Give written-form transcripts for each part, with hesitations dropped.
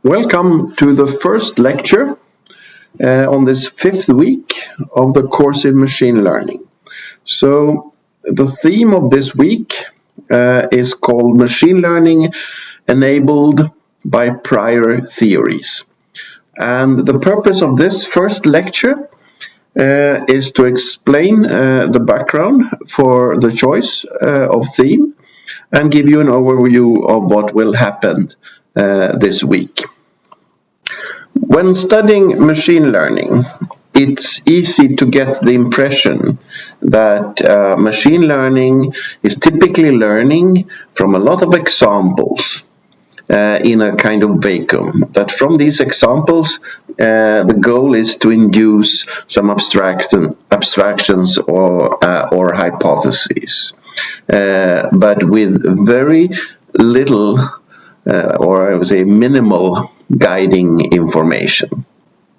Welcome to the first lecture on this fifth week of the course in machine learning. So the theme of this week is called Machine Learning Enabled by Prior Theories. And the purpose of this first lecture is to explain the background for the choice of theme and give you an overview of what will happen this week. When studying machine learning, it's easy to get the impression that machine learning is typically learning from a lot of examples in a kind of vacuum. That from these examples, the goal is to induce some abstractions or hypotheses, but with very little, or I would say minimal, guiding information.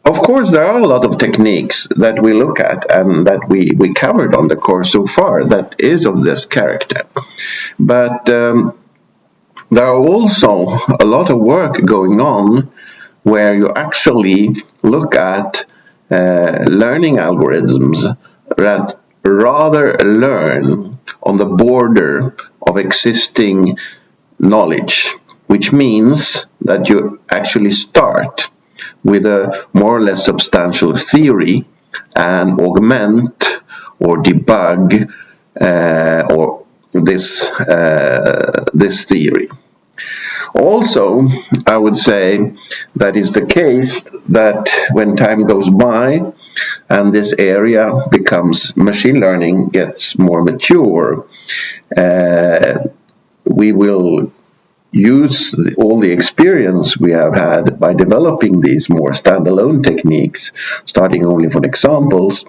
Of course, there are a lot of techniques that we look at and that we covered on the course so far that is of this character. But there are also a lot of work going on where you actually look at learning algorithms that rather learn on the border of existing knowledge, which means that you actually start with a more or less substantial theory and augment or debug or this theory. Also, I would say that is the case that when time goes by and this area becomes machine learning gets more mature, we will use all the experience we have had by developing these more standalone techniques, starting only from examples,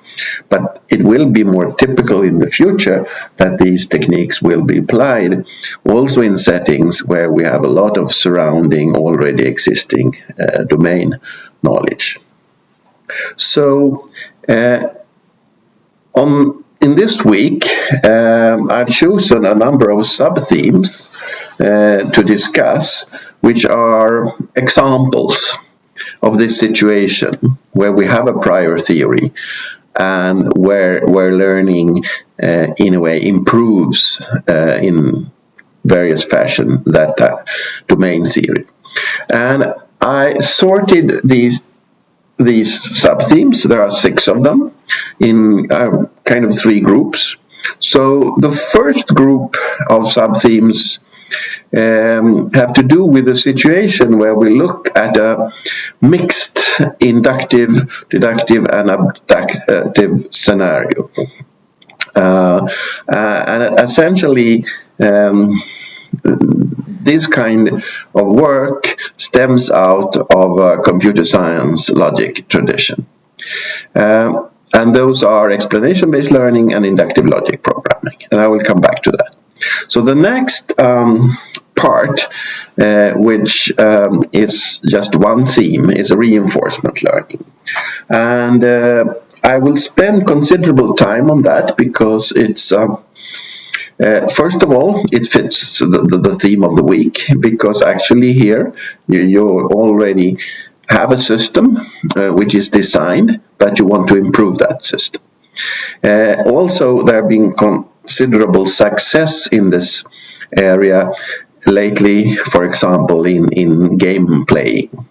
but it will be more typical in the future that these techniques will be applied also in settings where we have a lot of surrounding already existing domain knowledge. So in this week, I've chosen a number of sub-themes to discuss, which are examples of this situation where we have a prior theory and where learning in a way improves in various fashion that domain theory. And I sorted these sub-themes, there are 6 of them, in kind of 3 groups. So the first group of sub-themes have to do with a situation where we look at a mixed inductive, deductive, and abductive scenario. And essentially, this kind of work stems out of a computer science logic tradition. And those are explanation-based learning and inductive logic programming. And I will come back to that. So the next part, which is just one theme, is reinforcement learning. And I will spend considerable time on that because it's, first of all, it fits the theme of the week, because actually here you already have a system which is designed, but you want to improve that system. Also, there have been considerable success in this area lately, for example, in game playing.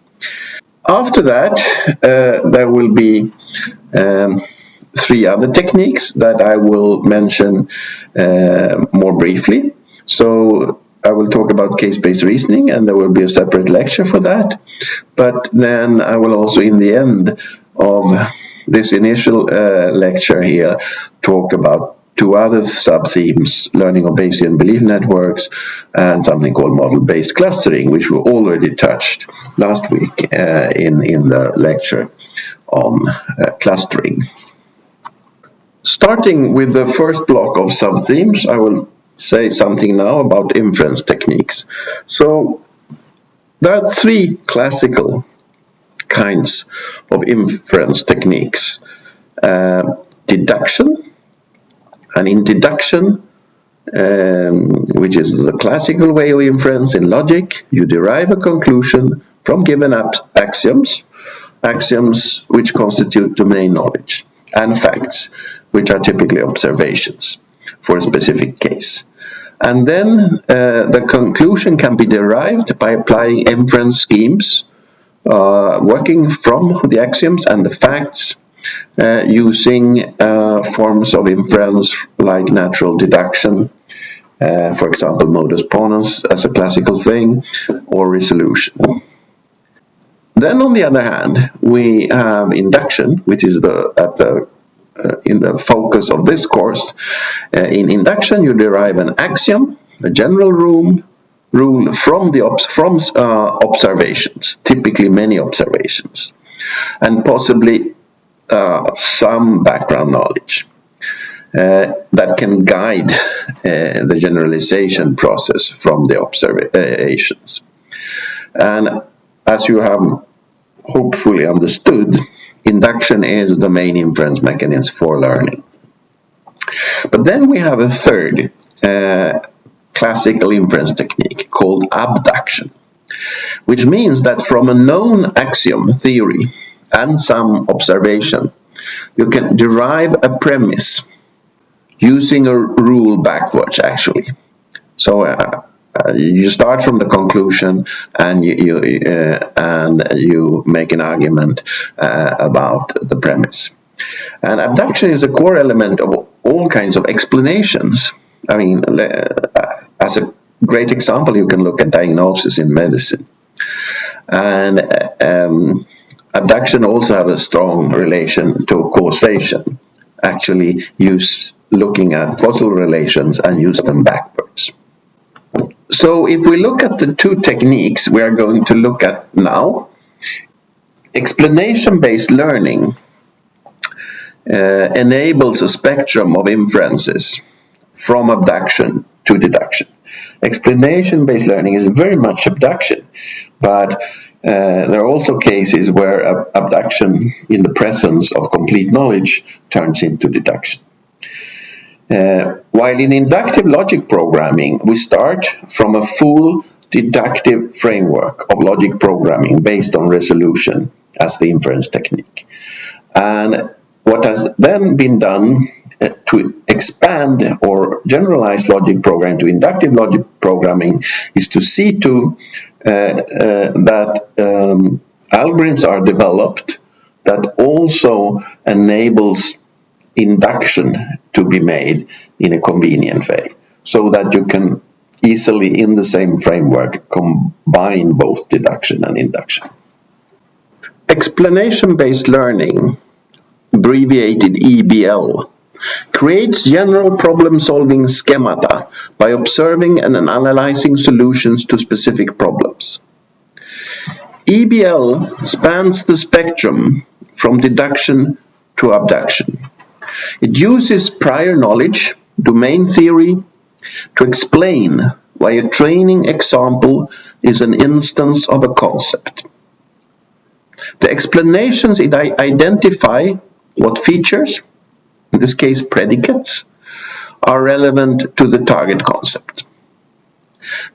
After that, there will be 3 other techniques that I will mention more briefly. So I will talk about case-based reasoning, and there will be a separate lecture for that. But then I will also, in the end of this initial lecture here, talk about 2 other sub-themes, learning of Bayesian belief networks and something called model-based clustering, which we already touched last week in the lecture on clustering. Starting with the first block of sub-themes, I will say something now about inference techniques. So there are 3 classical kinds of inference techniques. Deduction. And in deduction, which is the classical way of inference in logic, you derive a conclusion from given axioms, axioms which constitute domain knowledge, and facts, which are typically observations for a specific case. And then the conclusion can be derived by applying inference schemes, working from the axioms and the facts, using forms of inference like natural deduction, for example, modus ponens as a classical thing, or resolution. Then, on the other hand, we have induction, which is in the focus of this course. In induction, you derive an axiom, a general rule from observations, typically many observations, and possibly some background knowledge that can guide the generalization process from the observations. And as you have hopefully understood, induction is the main inference mechanism for learning. But then we have a third classical inference technique called abduction, which means that from a known axiom, theory, and some observation, you can derive a premise using a rule backwards, actually. So you start from the conclusion and you make an argument about the premise. And abduction is a core element of all kinds of explanations. I mean, as a great example, you can look at diagnosis in medicine. And abduction also has a strong relation to causation. Actually, looking at causal relations and use them backwards. So if we look at the two techniques we are going to look at now, explanation-based learning enables a spectrum of inferences from abduction to deduction. Explanation-based learning is very much abduction, but there are also cases where abduction in the presence of complete knowledge turns into deduction. While in inductive logic programming, we start from a full deductive framework of logic programming based on resolution as the inference technique. And what has then been done to expand or generalize logic programming to inductive logic programming is to see to that algorithms are developed that also enables induction to be made in a convenient way, so that you can easily, in the same framework, combine both deduction and induction. Explanation-based learning, abbreviated EBL, creates general problem-solving schemata by observing and analyzing solutions to specific problems. EBL spans the spectrum from deduction to abduction. It uses prior knowledge, domain theory, to explain why a training example is an instance of a concept. The explanations identify what features, in this case predicates, are relevant to the target concept.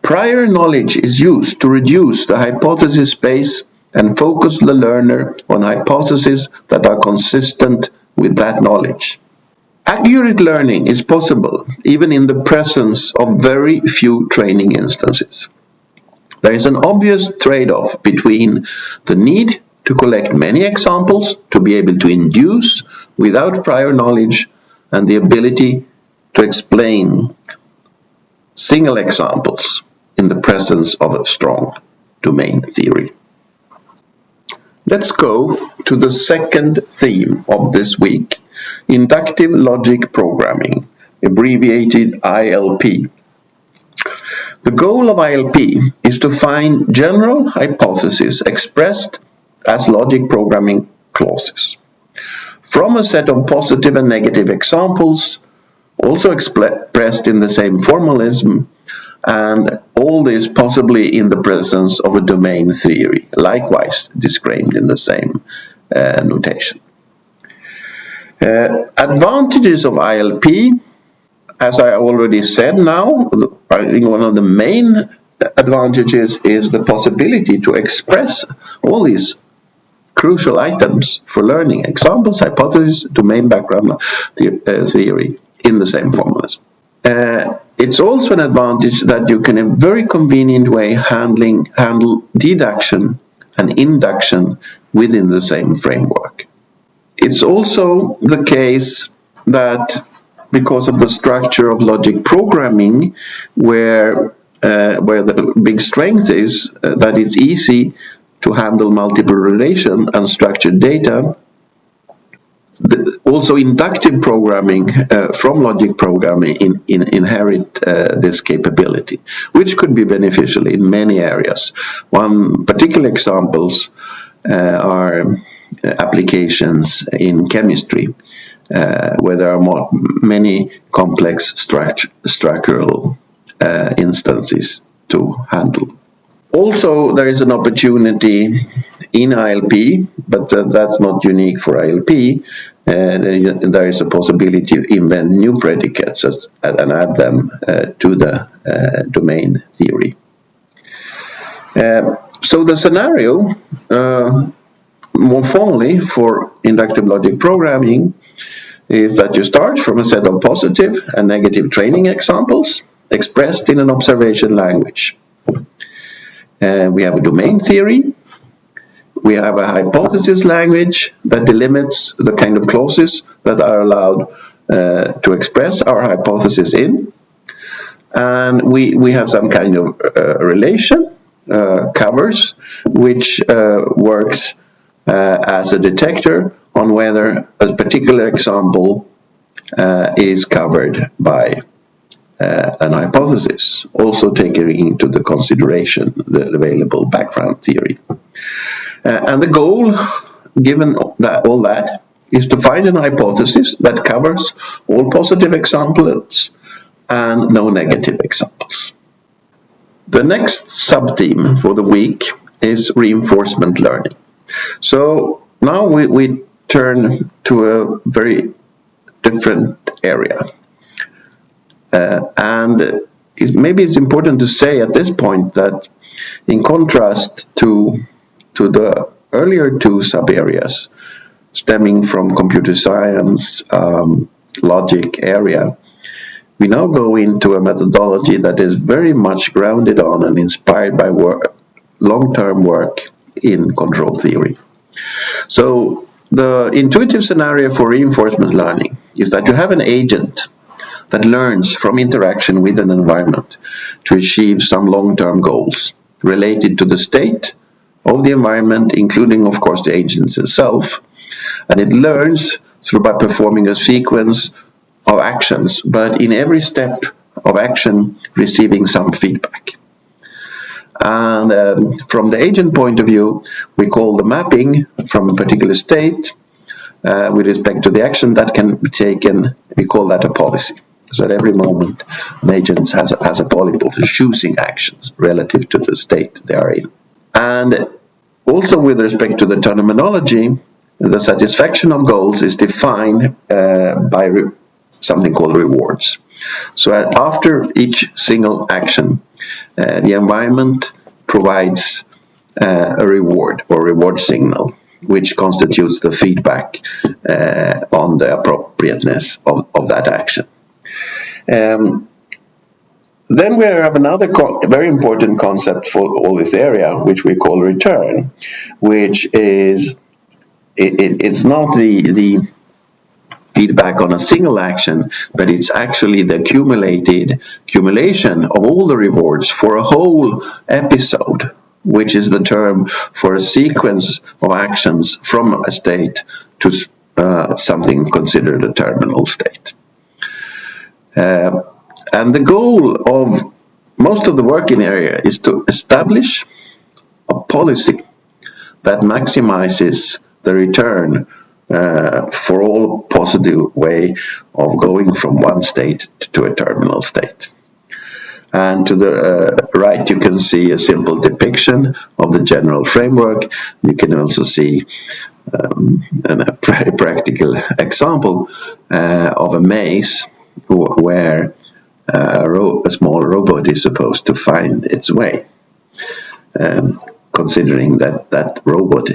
Prior knowledge is used to reduce the hypothesis space and focus the learner on hypotheses that are consistent with that knowledge. Accurate learning is possible even in the presence of very few training instances. There is an obvious trade-off between the need to collect many examples to be able to induce without prior knowledge and the ability to explain single examples in the presence of a strong domain theory. Let's go to the second theme of this week, inductive logic programming, abbreviated ILP. The goal of ILP is to find general hypotheses expressed as logic programming clauses from a set of positive and negative examples, also expressed in the same formalism, and all this possibly in the presence of a domain theory, likewise described in the same notation. Advantages of ILP, as I already said now, I think one of the main advantages is the possibility to express all these crucial items for learning: examples, hypothesis, domain, background theory, in the same formulas. It's also an advantage that you can, in a very convenient way, handle deduction and induction within the same framework. It's also the case that because of the structure of logic programming, where the big strength is that it's easy to handle multiple relation and structured data, also inductive programming from logic programming inherit this capability, which could be beneficial in many areas. One particular examples are applications in chemistry, where there are many complex structural instances to handle. Also, there is an opportunity in ILP, but that's not unique for ILP. There is a possibility to invent new predicates and add them to the domain theory. So the scenario, more formally, for inductive logic programming is that you start from a set of positive and negative training examples expressed in an observation language. We have a domain theory. We have a hypothesis language that delimits the kind of clauses that are allowed to express our hypothesis in. And we have some kind of relation, covers, which works as a detector on whether a particular example is covered by an hypothesis, also taking into the consideration the available background theory. And the goal, given all that, is to find an hypothesis that covers all positive examples and no negative examples. The next sub-theme for the week is reinforcement learning. So now we turn to a very different area. And maybe it's important to say at this point that in contrast to the earlier two sub-areas stemming from computer science, logic area, we now go into a methodology that is very much grounded on and inspired by long-term work in control theory. So the intuitive scenario for reinforcement learning is that you have an agent that learns from interaction with an environment to achieve some long-term goals related to the state of the environment, including, of course, the agent itself. And it learns by performing a sequence of actions, but in every step of action receiving some feedback. And from the agent point of view, we call the mapping from a particular state with respect to the action that can be taken, we call that a policy. So at every moment, an agent has a polypole for choosing actions relative to the state they are in. And also with respect to the terminology, the satisfaction of goals is defined by something called rewards. So after each single action, the environment provides a reward or reward signal, which constitutes the feedback on the appropriateness of that action. Then we have another very important concept for all this area, which we call return, which is it's not the feedback on a single action, but it's actually the accumulation of all the rewards for a whole episode, which is the term for a sequence of actions from a state to something considered a terminal state. And the goal of most of the working area is to establish a policy that maximizes the return for all positive way of going from one state to a terminal state. And to the right, you can see a simple depiction of the general framework. You can also see a practical example of a maze where a small robot is supposed to find its way, considering that robot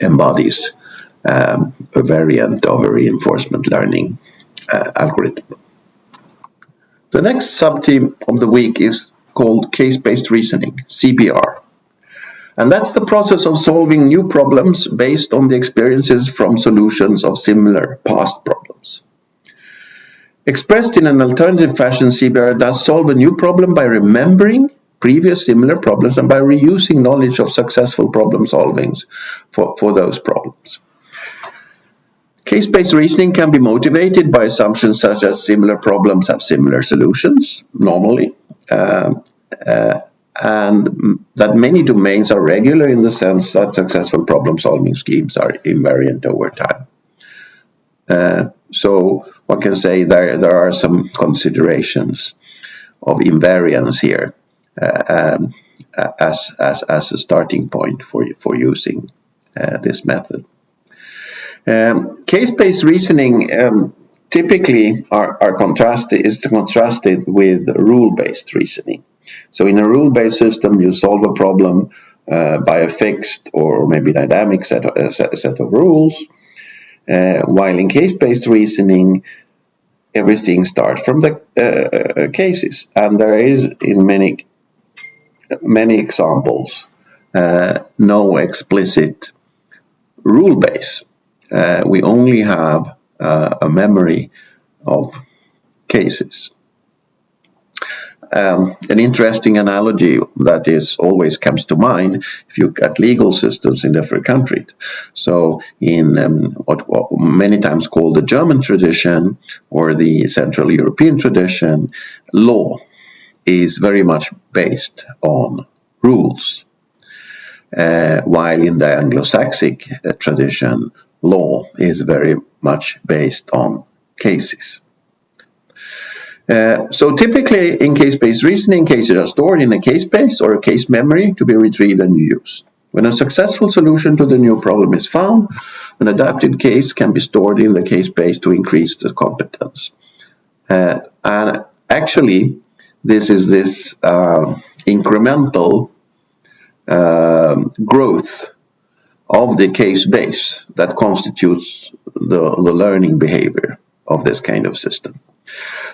embodies a variant of a reinforcement learning algorithm. The next sub-theme of the week is called Case-Based Reasoning, CPR. And that's the process of solving new problems based on the experiences from solutions of similar past problems. Expressed in an alternative fashion, CPR does solve a new problem by remembering previous similar problems and by reusing knowledge of successful problem solvings for those problems. Case-based reasoning can be motivated by assumptions such as similar problems have similar solutions, normally, and that many domains are regular in the sense that successful problem-solving schemes are invariant over time. So one can say there are some considerations of invariance here as a starting point for using this method. Case-based reasoning typically are contrasted with rule-based reasoning. So in a rule-based system, you solve a problem by a fixed or maybe dynamic set of rules, while in case-based reasoning, everything starts from the cases, and there is in many examples no explicit rule base. We only have a memory of cases. An interesting analogy that always comes to mind if you look at legal systems in different countries. So in what many times called the German tradition or the Central European tradition, law is very much based on rules, while in the Anglo-Saxon tradition, law is very much based on cases. So typically in case-based reasoning, cases are stored in a case base or a case memory to be retrieved and used. When a successful solution to the new problem is found, an adapted case can be stored in the case base to increase the competence. And actually, this is this incremental growth of the case base that constitutes the learning behavior of this kind of system.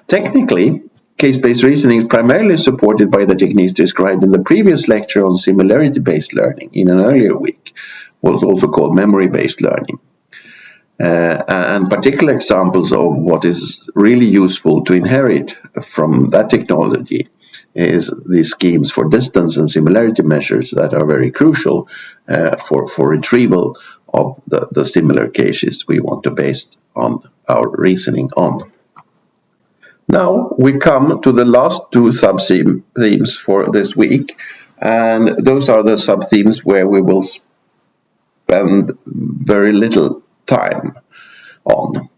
Technically, case-based reasoning is primarily supported by the techniques described in the previous lecture on similarity-based learning in an earlier week, what was also called memory-based learning. And particular examples of what is really useful to inherit from that technology is these schemes for distance and similarity measures that are very crucial for retrieval of the similar cases we want to base on our reasoning on. Now we come to the last two sub-themes for this week, and those are the sub-themes where we will spend very little time on.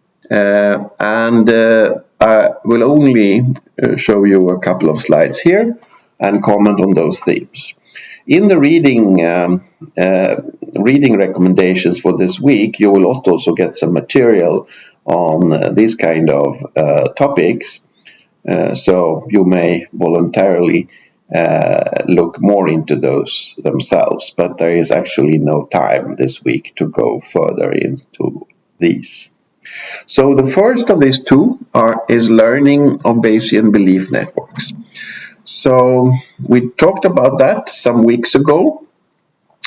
I will only show you a couple of slides here and comment on those themes. In the reading recommendations for this week, you will also get some material on these kind of topics, so you may voluntarily look more into those themselves, but there is actually no time this week to go further into these. So the first of these two is learning of Bayesian belief networks. So we talked about that some weeks ago,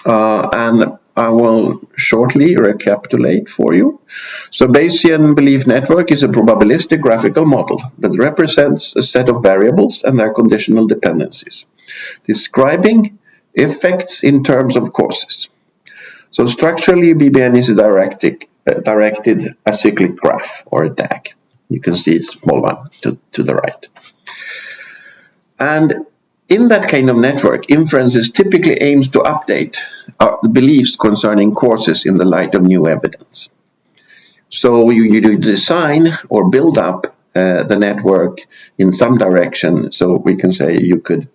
and I will shortly recapitulate for you. So Bayesian belief network is a probabilistic graphical model that represents a set of variables and their conditional dependencies, describing effects in terms of causes. So structurally, BBN is a directed acyclic graph or a DAG. You can see it's small one to the right. And in that kind of network, inferences typically aims to update our beliefs concerning causes in the light of new evidence. So you design or build up the network in some direction. So we can say you could,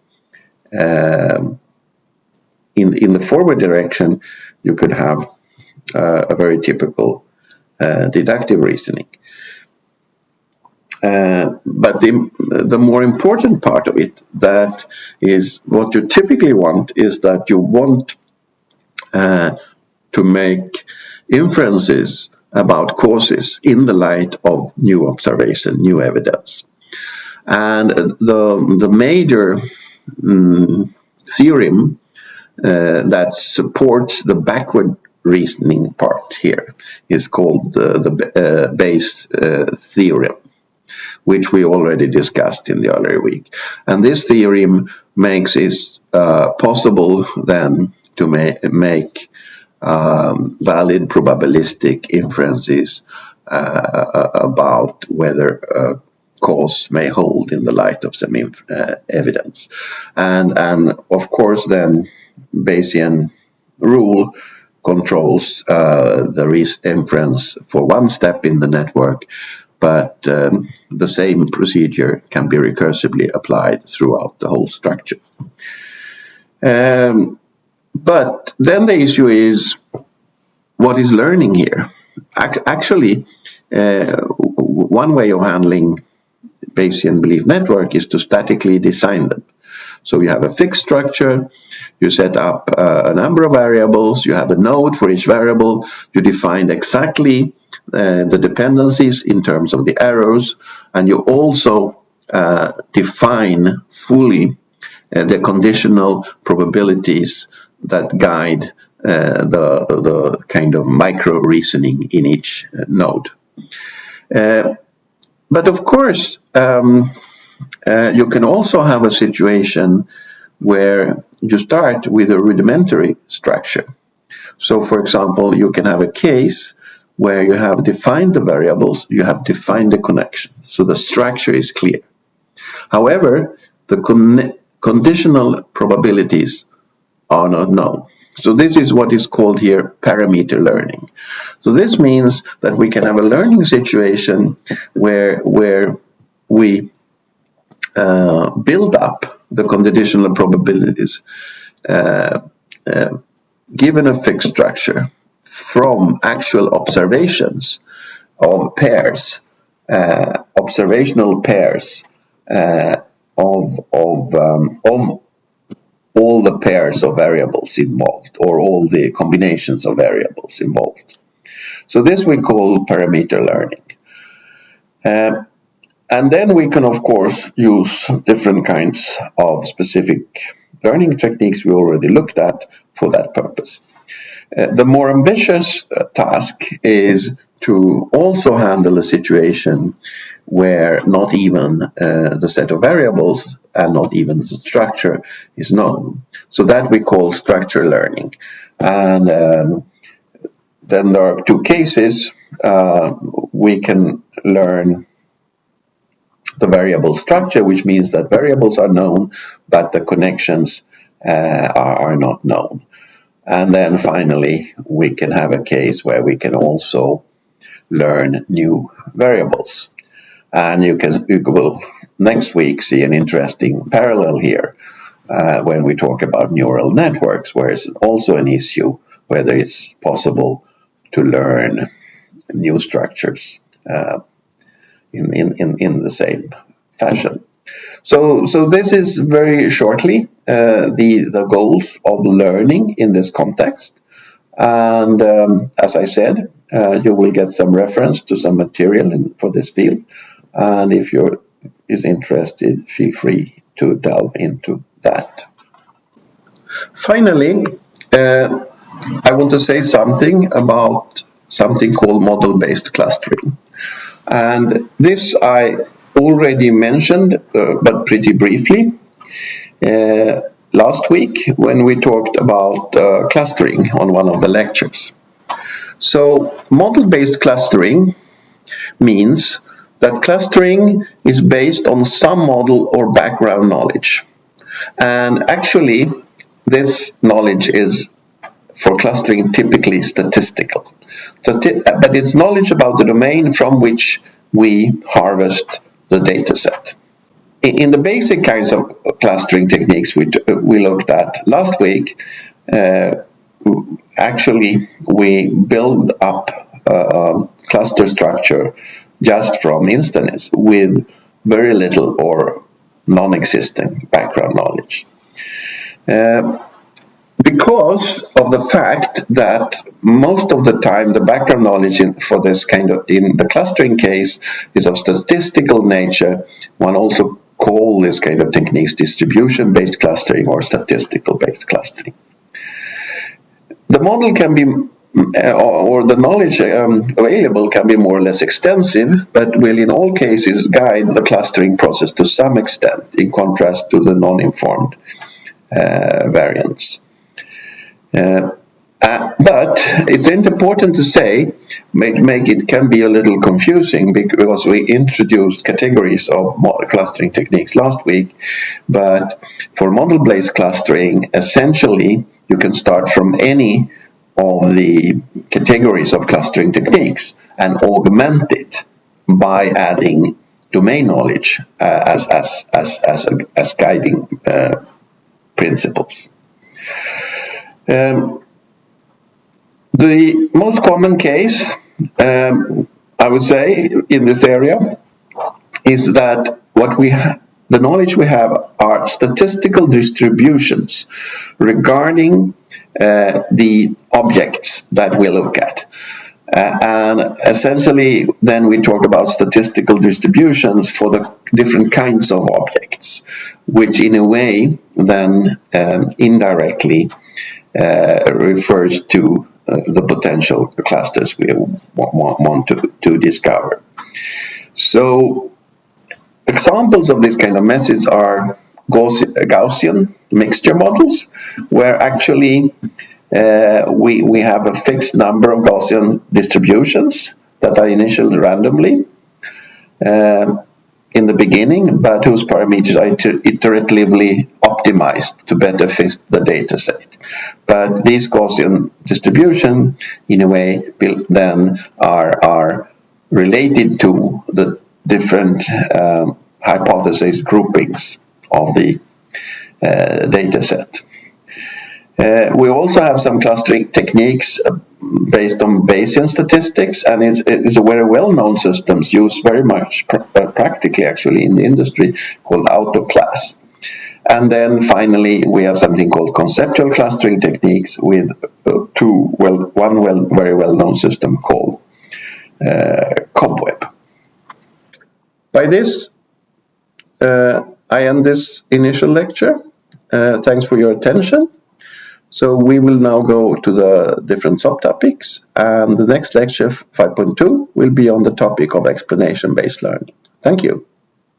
in the forward direction, you could have a very typical deductive reasoning. But the more important part of it, that is what you typically want, is that you want to make inferences about causes in the light of new observation, new evidence. And the major theorem that supports the backward reasoning part here is called the Bayes theorem, which we already discussed in the earlier week. And this theorem makes it possible then to make valid probabilistic inferences about whether a cause may hold in the light of some evidence. And of course then Bayesian rule controls the inference for one step in the network, but the same procedure can be recursively applied throughout the whole structure. But then the issue is, what is learning here? Actually, one way of handling Bayesian belief network is to statically design them. So you have a fixed structure, you set up a number of variables, you have a node for each variable, you define exactly the dependencies in terms of the errors, and you also define fully the conditional probabilities that guide the kind of micro reasoning in each node. But of course, you can also have a situation where you start with a rudimentary structure. So, for example, you can have a case where you have defined the variables, you have defined the connection, so the structure is clear. However, the conditional probabilities are not known. So this is what is called here parameter learning. So this means that we can have a learning situation where we build up the conditional probabilities given a fixed structure from actual observations of pairs, observational pairs of all the pairs of variables involved, or all the combinations of variables involved. So this we call parameter learning. And then we can, of course, use different kinds of specific learning techniques we already looked at for that purpose. The more ambitious task is to also handle a situation where not even the set of variables and not even the structure is known. So that we call structure learning. And then there are two cases. We can learn the variable structure, which means that variables are known, but the connections are not known. And then finally, we can have a case where we can also learn new variables. And you will next week see an interesting parallel here when we talk about neural networks, where it's also an issue whether it's possible to learn new structures in the same fashion. So this is very shortly the goals of learning in this context. And as I said, you will get some reference to some material for this field. And if you're interested, feel free to delve into that. Finally, I want to say something about something called model-based clustering. And this I already mentioned, but pretty briefly, last week when we talked about clustering on one of the lectures. So model-based clustering means that clustering is based on some model or background knowledge. And actually, this knowledge is, for clustering, typically statistical. But it's knowledge about the domain from which we harvest the data set. In the basic kinds of clustering techniques we looked at last week, actually we build up a cluster structure just from instances with very little or non-existing background knowledge. Because of the fact that most of the time the background knowledge for this kind of, in the clustering case, is of statistical nature, one also call this kind of techniques distribution-based clustering or statistical-based clustering. The model can be, or the knowledge available can be more or less extensive, but will in all cases guide the clustering process to some extent, in contrast to the non-informed variants. But it's important to say, make it can be a little confusing because we introduced categories of clustering techniques last week, but for model-based clustering, essentially you can start from any of the categories of clustering techniques and augment it by adding domain knowledge as guiding principles. The most common case, I would say, in this area is that the knowledge we have are statistical distributions regarding the objects that we look at. And essentially, then we talk about statistical distributions for the different kinds of objects, which in a way then indirectly refers to the potential clusters we want to discover. So examples of this kind of methods are Gaussian mixture models, where actually we have a fixed number of Gaussian distributions that are initialized randomly in the beginning, but whose parameters are iteratively optimized to better fit the data set. But these Gaussian distribution, in a way, then are related to the different hypothesis groupings of the data set. We also have some clustering techniques based on Bayesian statistics, and it's a very well-known system used very much practically actually in the industry called autoclass. And then finally we have something called conceptual clustering techniques with one very well-known system called Cobweb. By this, I end this initial lecture. Thanks for your attention. So we will now go to the different subtopics, and the next lecture, 5.2, will be on the topic of explanation-based learning. Thank you.